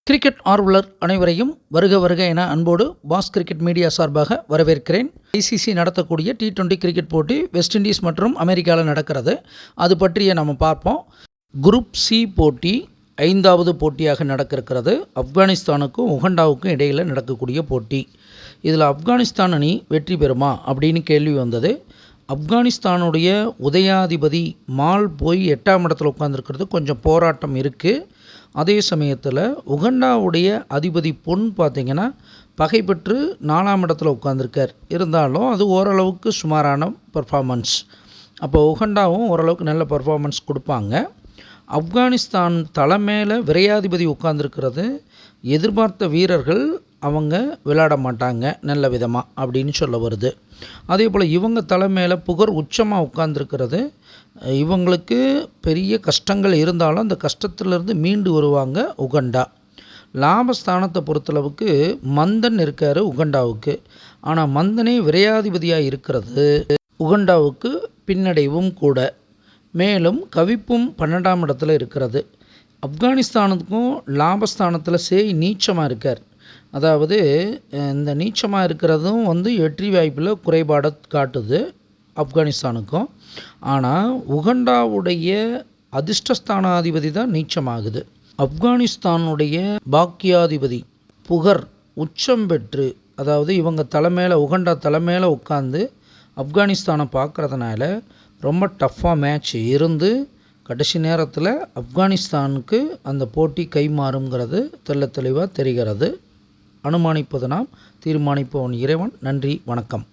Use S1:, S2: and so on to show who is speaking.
S1: Cricket ஆர்வலர் அனைவரையும் வருக வருக என அன்போடு பாஸ் கிரிக்கெட் மீடியா சார்பாக வரவேற்கிறேன். ஐசிசி நடத்தக்கூடிய T20 கிரிக்கெட் போட்டி வெஸ்ட் இண்டீஸ் மற்றும் அமெரிக்காவில் நடக்கிறது. அது பற்றிய நம்ம பார்ப்போம். குரூப் சி போட்டி 5வது போட்டியாக நடக்கிறது. ஆப்கானிஸ்தானுக்கும் உகண்டாவுக்கும் இடையில் நடக்கக்கூடிய போட்டி. இதில் ஆப்கானிஸ்தான் அணி வெற்றி பெறுமா அப்படின்னு கேள்வி வந்தது. ஆப்கானிஸ்தானுடைய உதயாதிபதி மால் போய் 8ஆம் இடத்துல உட்காந்துருக்கிறது கொஞ்சம் போராட்டம் இருக்குது. அதே சமயத்தில் உகண்டாவுடைய அதிபதி பொன் பார்த்திங்கன்னா பகை பெற்று 4ஆம் இடத்துல உட்காந்துருக்கார். இருந்தாலும் அது ஓரளவுக்கு சுமாரான பர்ஃபார்மன்ஸ். அப்போ உகண்டாவும் ஓரளவுக்கு நல்ல பர்ஃபார்மன்ஸ் கொடுப்பாங்க. ஆப்கானிஸ்தான் தலை மேலே விரையாதிபதி உட்காந்துருக்கிறது. எதிர்பார்த்த வீரர்கள் அவங்க விளையாட மாட்டாங்க நல்ல விதமாக அப்படின்னு சொல்ல வருது. அதே போல் இவங்க தலை மேலே புகழ் உச்சமாக உட்காந்துருக்கிறது. இவங்களுக்கு பெரிய கஷ்டங்கள் இருந்தாலும் அந்த கஷ்டத்திலிருந்து மீண்டு வருவாங்க உகண்டா. லாபஸ்தானத்தை பொறுத்தளவுக்கு மந்தன் இருக்கார் உகண்டாவுக்கு. ஆனால் மந்தனே விரையாதிபதியாக இருக்கிறது உகண்டாவுக்கு பின்னடைவும் கூட. மேலும் கவிப்பும் 12ஆம் இடத்துல இருக்கிறது. ஆப்கானிஸ்தானுக்கும் லாபஸ்தானத்தில் நீச்சமாக இருக்கார். அதாவது இந்த நீச்சமாக இருக்கிறதும் வெற்றி வாய்ப்பில் குறைபாடை காட்டுது ஆப்கானிஸ்தானுக்கும். ஆனால் உகண்டாவுடைய அதிர்ஷ்டஸ்தானாதிபதி தான் நீச்சமாகுது. ஆப்கானிஸ்தானுடைய பாக்கியாதிபதி புகர் உச்சம் பெற்று, அதாவது இவங்க தலைமையில் உகண்டா தலைமையில் உட்காந்து ஆப்கானிஸ்தானை பார்க்குறதுனால ரொம்ப டஃப்பாக மேட்ச் இருந்து கடைசி நேரத்தில் ஆப்கானிஸ்தானுக்கு அந்த போட்டி கைமாறுங்கிறது தெளிவாக தெரிகிறது. அனுமானிப்பது நாம், தீர்மானிப்பவன் இறைவன். நன்றி, வணக்கம்.